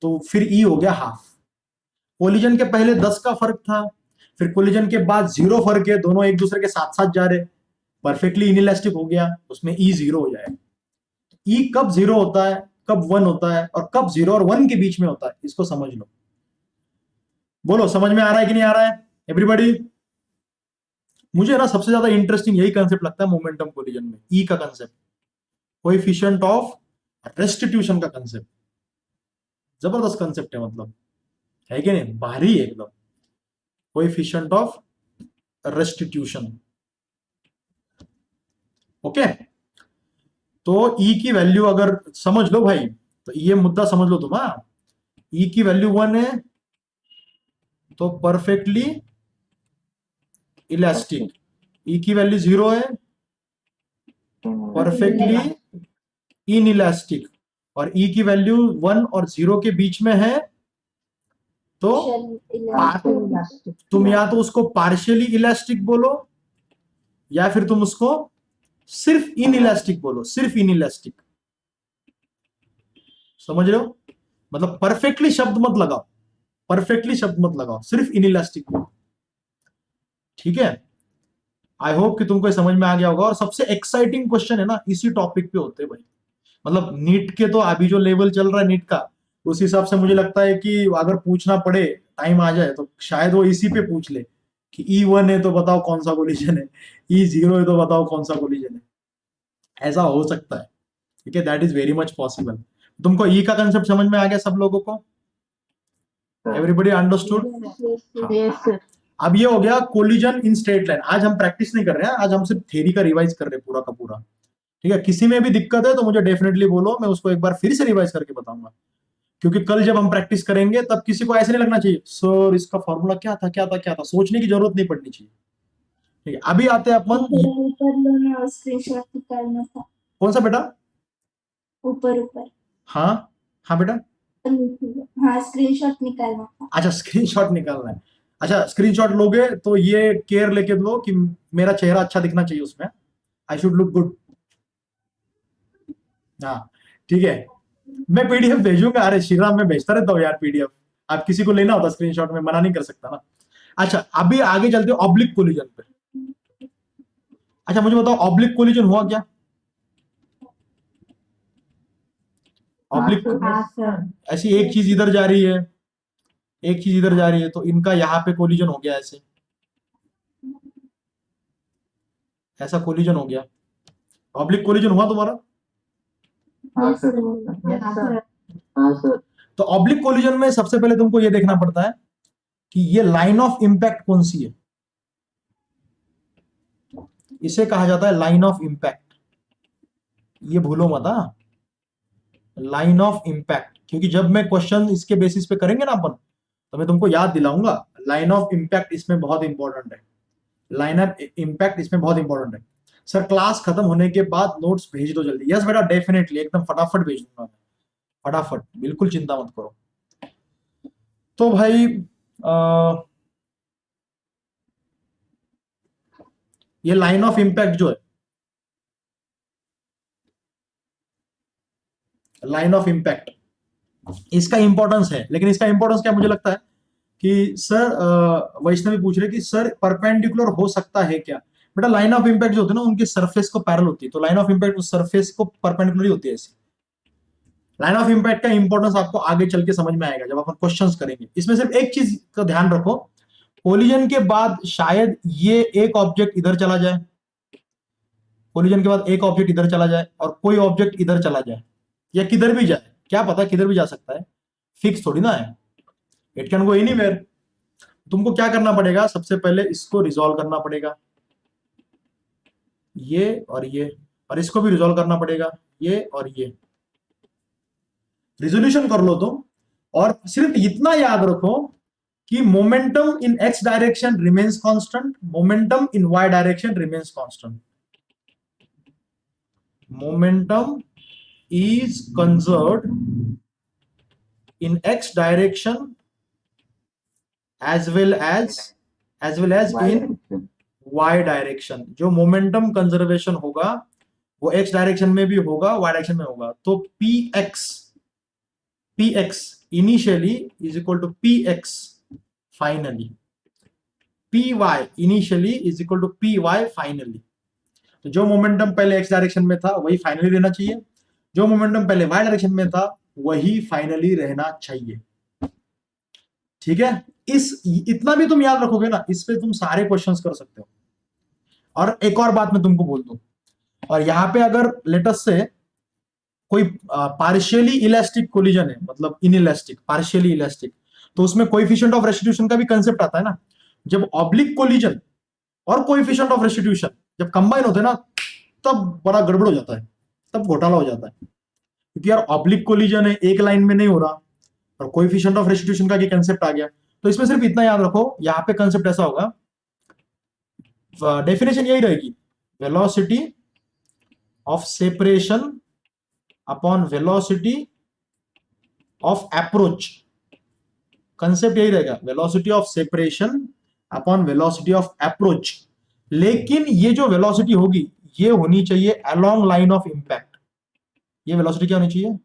तो फिर ई हो गया हाफ। कोलिजन के पहले 10 का फर्क था, फिर कोलिजन के बाद 0 फर्क है, दोनों एक दूसरे के साथ साथ जा रहे, परफेक्टली इनइलास्टिक हो गया, उसमें ई 0 हो जाएगा। ई कब 0 होता है, कब 1 होता है, और कब 0 और 1 के बीच में होता है, इसको समझ लो। बोलो समझ में आ रहा है कि नहीं आ रहा है एवरीबॉडी? मुझे ना सबसे ज्यादा इंटरेस्टिंग यही कंसेप्ट लगता है मोमेंटम कोलिजन में, ई का कंसेप्ट, कोएफिशिएंट ऑफ रेस्टिट्यूशन का कंसेप्ट। जबरदस्त कंसेप्ट है, मतलब है कि नहीं, भारी है एकदम, कोएफिशिएंट ऑफ रेस्टिट्यूशन। ओके, तो ई की वैल्यू अगर समझ लो भाई, तो ये मुद्दा समझ लो तुम। हाँ, ई की वैल्यू 1 है तो परफेक्टली इलास्टिक, ई की वैल्यू 0 है परफेक्टली इनइलास्टिक, और ई की वैल्यू 1 और 0 के बीच में है तो Elastic. तुम या तो उसको पार्शियली इलास्टिक बोलो, या फिर तुम उसको सिर्फ इनइलास्टिक बोलो, सिर्फ इनइलास्टिक। समझ रहे हो? मतलब परफेक्टली शब्द मत लगाओ, परफेक्टली शब्द मत लगाओ, सिर्फ इनइलास्टिक बोलो, ठीक है? आई होप कि तुमको समझ में आ गया होगा। और सबसे एक्साइटिंग क्वेश्चन है ना इसी टॉपिक पे होते हैं भाई, मतलब नीट के तो अभी जो लेवल चल रहा है नीट का, उस हिसाब से मुझे लगता है कि अगर पूछना पड़े, टाइम आ जाए, तो शायद वो इसी पे पूछ ले कि E1 है तो बताओ कौन सा कोलिजन है, E0 है तो बताओ कौन सा कोलिजन है। ऐसा हो सकता है, ठीक है, that is very much possible. तुमको ई का कंसेप्ट समझ में आ गया सब लोगों को? Everybody understood? Yes, sir. अब ये हो गया कोलिजन इन स्ट्रेट लाइन। आज हम प्रैक्टिस नहीं कर रहे हैं, आज हम सिर्फ थ्योरी का रिवाइज कर रहे हैं पूरा का पूरा, ठीक है? किसी में भी दिक्कत है तो मुझे डेफिनेटली बोलो, मैं उसको एक बार फिर से रिवाइज करके बताऊंगा, क्योंकि कल जब हम प्रैक्टिस करेंगे तब किसी को ऐसे नहीं लगना चाहिए सर इसका फॉर्मूला क्या था क्या था क्या था, सोचने की जरूरत नहीं पड़नी चाहिए, ठीक है? अभी आते हैं अपन, ऊपर लो ना, स्क्रीनशॉट निकालना था। कौन सा बेटा? ऊपर ऊपर, हाँ हाँ बेटा, हाँ स्क्रीनशॉट निकालना था। अच्छा स्क्रीनशॉट निकालना है। अच्छा स्क्रीनशॉट लोगे तो ये केयर लेके लो कि मेरा चेहरा अच्छा दिखना चाहिए उसमें, आई शुड लुक गुड। हाँ ठीक है, मैं पीडीएफ भेजूंगा, अरे श्रीराम मैं भेजता रहता हूँ यार पीडीएफ, आप किसी को लेना होता स्क्रीनशॉट में मना नहीं कर सकता ना। अच्छा अभी आगे चलते हैं ऑब्लिक कोलिजन पे। अच्छा मुझे बताओ ऑब्लिक कोलिजन हुआ क्या? ऑब्लिक हाँ सर. ऐसी एक चीज इधर जा रही है, एक चीज इधर जा रही है, तो इनका यहाँ पे कोलिजन हो गया, ऐसे ऐसा कोलिजन हो गया। ऑब्लिक कोलिजन हुआ तुम्हारा? हाँ Yes, sir, sir. Yes, sir. हाँ सर, तो ऑब्लिक कोलिजन में सबसे पहले तुमको ये देखना पड़ता है कि ये लाइन ऑफ इंपैक्ट कौन सी है। इसे कहा जाता है लाइन ऑफ इंपैक्ट, ये भूलो मत। हाँ, लाइन ऑफ इंपैक्ट, क्योंकि जब मैं क्वेश्चन इसके बेसिस पे करेंगे ना अपन, तो मैं तुमको याद दिलाऊंगा लाइन ऑफ इंपैक्ट इसमें बहुत इंपॉर्टेंट है, लाइन ऑफ इंपैक्ट इसमें बहुत इंपॉर्टेंट है। सर क्लास खत्म होने के बाद नोट्स भेज दो जल्दी। यस बेटा डेफिनेटली, एकदम फटाफट भेज दूंगा मैं, फटाफट, बिल्कुल चिंता मत करो। तो भाई ये लाइन ऑफ इंपैक्ट जो है, लाइन ऑफ इंपैक्ट, इसका इंपॉर्टेंस है, लेकिन इसका इंपॉर्टेंस क्या मुझे लगता है कि सर वैष्णवी पूछ रहे कि सर परपेंडिकुलर हो सकता है क्या? बेटा लाइन ऑफ इंपैक्ट जो होती है ना उनकी सरफेस को पैरेलल होती है, तो लाइन ऑफ इंपैक्ट उस सरफेस को परपेंडिकुलर होती है ऐसी। लाइन ऑफ इंपैक्ट का इंपॉर्टेंस आपको आगे चल के समझ में आएगा जब अपन क्वेश्चंस करेंगे। इसमें सिर्फ एक चीज का ध्यान रखो, कोलिजन के बाद शायद ये एक ऑब्जेक्ट इधर चला जाए, कोलिजन के बाद एक ऑब्जेक्ट इधर चला जाए और कोई ऑब्जेक्ट इधर चला जाए, या किधर भी जाए, क्या पता किधर भी जा सकता है, फिक्स थोड़ी ना है, इट कैन गो एनीवेयर। तुमको क्या करना पड़ेगा, सबसे पहले इसको रिजॉल्व करना पड़ेगा, ये और इसको भी रिजॉल्व करना पड़ेगा, ये और ये, रिजोल्यूशन कर लो तुम। और सिर्फ इतना याद रखो कि momentum in x direction remains constant, momentum in y direction remains constant, momentum is conserved in x direction as well as in y direction, जो मोमेंटम कंजर्वेशन होगा वो एक्स डायरेक्शन में भी होगा, वाई डायरेक्शन में होगा। तो p x initially is equal to p x finally, p y initially is equal to p y finally. तो जो मोमेंटम पहले एक्स डायरेक्शन में था वही फाइनली रहना चाहिए, जो मोमेंटम पहले वाई डायरेक्शन में था वही फाइनली रहना चाहिए। ठीक है, इतना भी तुम याद रखोगे ना, इस पे तुम सारे क्वेश्चंस कर सकते हो। और एक और बात मैं तुमको बोल दूं, और यहां पे अगर लेटस से कोई पार्शियली इलास्टिक कोलिजन है, मतलब इनइलास्टिक पार्शियली इलास्टिक, तो उसमें कोएफिशिएंट ऑफ रेस्टिट्यूशन का भी कंसेप्ट आता है ना। जब ऑब्लिक कोलिजन और कोएफिशिएंट ऑफ रेस्टिट्यूशन जब कंबाइन होते हैं ना, तब बड़ा गड़बड़ हो जाता है, तब घोटाला हो जाता है। क्योंकि यार ऑब्लिक कोलिजन है, एक लाइन में नहीं हो रहा, और कोएफिशिएंट ऑफ रेस्टिट्यूशन का कंसेप्ट आ गया। तो इसमें सिर्फ इतना याद रखो, यहां पे कंसेप्ट ऐसा होगा, डेफिनेशन यही रहेगी, velocity of separation upon velocity of approach. Concept यही रहेगा, velocity of separation upon velocity of approach. लेकिन ये जो वेलोसिटी होगी ये होनी चाहिए अलोंग लाइन ऑफ इंपैक्ट। ये वेलोसिटी क्या होनी चाहिए?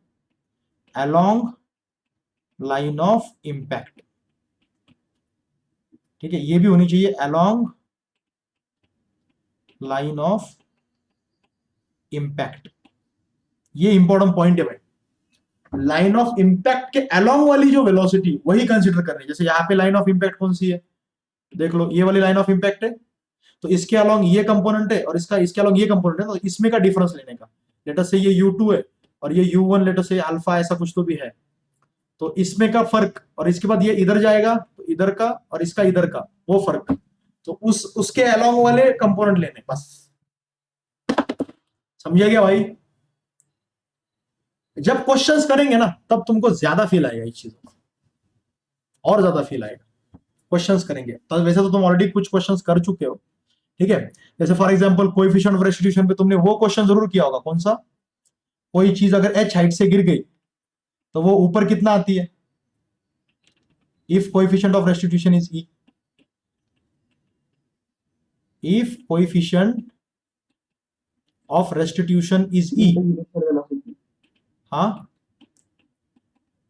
Along line of impact. ठीक है, ये भी होनी चाहिए अलोंग लाइन ऑफ इंपैक्ट। ये इंपॉर्टेंट पॉइंट है भाई, लाइन ऑफ इंपैक्ट के अलोंग वाली जो वेलोसिटी वही कंसीडर करनी है। जैसे यहाँ पे लाइन ऑफ इंपैक्ट कौन सी है, देख लो, ये वाली लाइन ऑफ इंपैक्ट है, तो इसके अलोंग ये कंपोनेंट है और इसके अलोंग ये कंपोनेंट है, तो इसमें का डिफरेंस लेने का। लेटस से ये U2 है और ये U1, लेटस से अल्फा ऐसा कुछ तो भी है, तो इसमें का फर्क, और इसके बाद ये इधर जाएगा तो इधर का, और इसका इधर का वो फर्क, तो उसके अलोंग वाले कंपोनेंट लेने, बस। समझिए क्या भाई? जब क्वेश्चंस करेंगे ना तब तुमको ज्यादा फील आएगा इस चीजों का, और ज्यादा फील आएगा क्वेश्चंस करेंगे। तो वैसे तो तुम ऑलरेडी कुछ क्वेश्चंस कर चुके हो, ठीक है। जैसे for example coefficient of restitution पे तुमने वो क्वेश्चन जरूर किया होगा, कौन सा? कोई चीज अगर h हाइट से गिर गई तो वो ऊपर कितना आती है? If coefficient of restitution is e, if coefficient of restitution is e, initial velocity. हाँ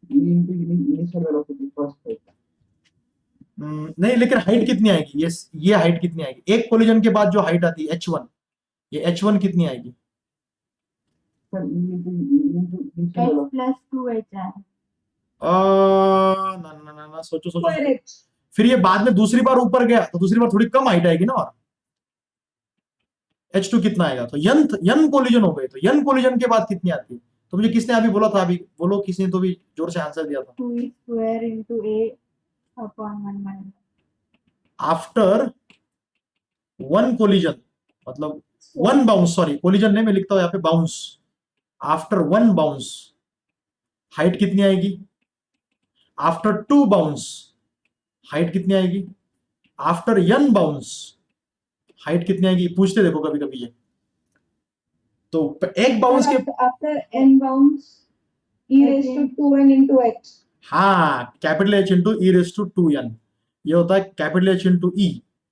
E into initial velocity first है. नहीं, लेकिन हाइट कितनी आएगी? ये हाइट कितनी आएगी? एक कोलिजन के बाद जो हाइट आती है h1, ये h1 कितनी आएगी? Sir, E into initial x velocity. plus 2h है ना सोचो Square H. फिर ये बाद में दूसरी बार ऊपर गया तो दूसरी बार थोड़ी कम हाइट आएगी ना, और H2 कितना आएगा? तो यन कोलिजन हो गए, तो यन कोलिजन के बाद कितनी आती है? तो मुझे किसने अभी बोला था, अभी बोलो किसी ने तो भी जोर से आंसर दिया था। 2 square into a upon 1 minus after one collision, मतलब वन बाउंस, सॉरी कोलिजन नहीं, मैं लिखता हूं यहाँ पे bounce. After one bounce height कितनी आएगी? आफ्टर 2 बाउंस हाइट कितनी आएगी? आफ्टर यन बाउंस हाइट कितनी आएगी? पूछते देखो कभी कभी ये, तो एक बाउंस के, After n bounds, e raised to 2n into h. हाँ, capital H into e raise to 2n, ये होता है capital H into e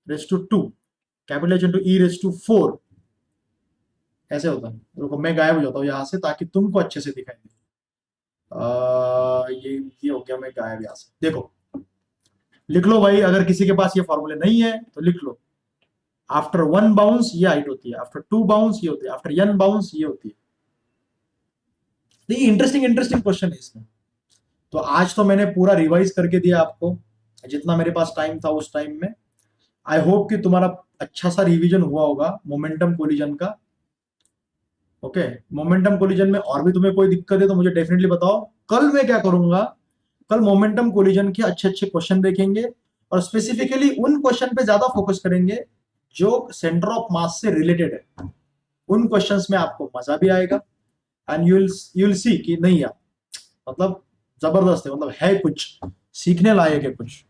raise to 2, capital H into e raise to 4, ऐसे होता है। देखो मैं गायब हो जाता हूँ यहाँ से ताकि तुमको अच्छे से दिखाई दे। ये हो गया, मैं गायब यहाँ से। देखो लिख लो भाई, अगर किसी के पास ये फॉर्मूले नहीं है तो लिख लो। आफ्टर 1 बाउंस ये हाइट होती है, आफ्टर 2 बाउंस ये होती है, आफ्टर n बाउंस ये होती है। देखिए इंटरेस्टिंग क्वेश्चन है इसमें। तो आज तो मैंने पूरा रिवाइज करके दिया आपको, जितना मेरे पास टाइम था उस टाइम में। आई होप कि तुम्हारा अच्छा सा रिवीजन हुआ होगा मोमेंटम कोलिजन का। ओके, मोमेंटम कोलिजन में और भी तुम्हें कोई दिक्कत है तो मुझे डेफिनेटली बताओ। कल मैं क्या करूंगा, कल मोमेंटम कोलिजन के अच्छे क्वेश्चन देखेंगे और स्पेसिफिकली उन क्वेश्चन पे ज्यादा फोकस करेंगे जो सेंटर ऑफ मास से रिलेटेड है। उन क्वेश्चंस में आपको मजा भी आएगा एंड यू विल सी कि नहीं यार, मतलब जबरदस्त है, मतलब है कुछ सीखने लायक है, कुछ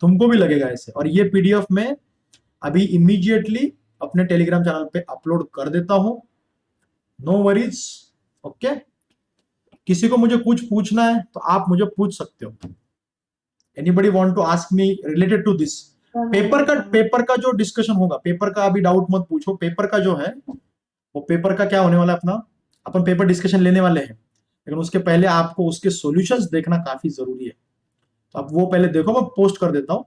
तुमको भी लगेगा ऐसे। और ये पीडीएफ में अभी इमीडिएटली अपने टेलीग्राम चैनल पे अपलोड कर देता हूं, नो वरीज। ओके, किसी को मुझे कुछ पूछना है तो आप मुझे पूछ सकते हो। Anybody want to ask me related to this? Paper का जो डिस्कशन होगा, पेपर का अभी डाउट मत पूछो। पेपर का जो है वो पेपर का क्या होने वाला है अपना, अपन पेपर डिस्कशन लेने वाले हैं, लेकिन उसके पहले आपको उसके सॉल्यूशंस देखना काफी जरूरी है। तो आप वो पहले देखो, मैं पोस्ट कर देता हूँ,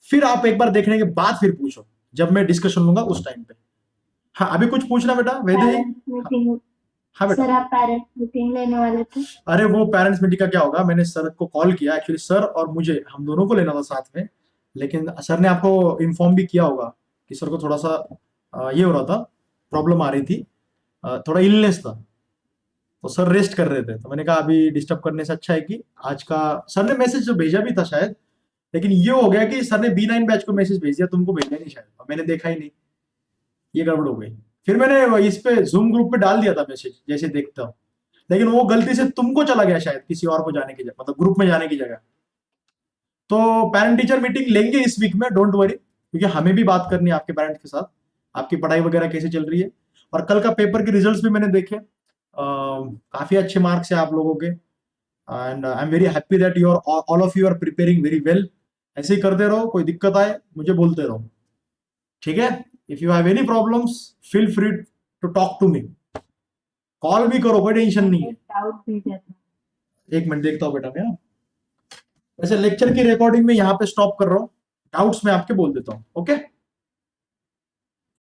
फिर आप एक बार देखने के बाद फिर पूछो जब मैं डिस्कशन लूंगा उस टाइम पे। हाँ अभी कुछ पूछना बेटा वैदेही? मीटिंग। हाँ बेटा। सर आप पेरेंट मीटिंग लेने वाले थे। अरे वो पेरेंट्स मीटिंग का क्या होगा, मैंने सर को कॉल किया, एक्चुअली सर और मुझे हम दोनों को लेना था साथ में, लेकिन सर ने आपको इन्फॉर्म भी किया होगा कि सर को थोड़ा सा ये हो रहा था, प्रॉब्लम आ रही थी, थोड़ा इलनेस था, तो सर रेस्ट कर रहे थे। तो मैंने कहा अभी डिस्टर्ब करने से अच्छा है कि आज का, सर ने मैसेज जो भेजा भी था शायद, लेकिन ये हो गया कि सर ने B9 बैच को मैसेज भेज दिया, तुमको भेजा नहीं शायद, और मैंने देखा ही नहीं, ये गड़बड़ हो गई। फिर मैंने इस पे जूम ग्रुप पे डाल दिया था मैसेज जैसे देखता हूँ, लेकिन वो गलती से तुमको चला गया शायद, किसी और को जाने की जगह, मतलब ग्रुप में जाने की जगह। तो पेरेंट टीचर मीटिंग लेंगे इस वीक में, डोंट वरी, क्योंकि हमें भी बात करनी है आपके पेरेंट्स के साथ, आपकी पढ़ाई वगैरह कैसे चल रही है। और कल का पेपर के रिजल्ट्स भी मैंने देखे, काफी अच्छे मार्क्स है आप लोगों के, and I am very happy that you are all of you are preparing very well. ऐसे ही करते रहो, कोई दिक्कत आए मुझे बोलते रहो, ठीक है? If you have any problems feel free to talk to me, call भी करो, कोई टेंशन नहीं है। डाउट भेजा था। एक मिनट देखता हूँ बेटा मैं, वैसे लेक्चर की रिकॉर्डिंग में यहाँ पे स्टॉप कर रहा हूँ, डाउट्स मैं आपके बोल देता हूँ, ओके?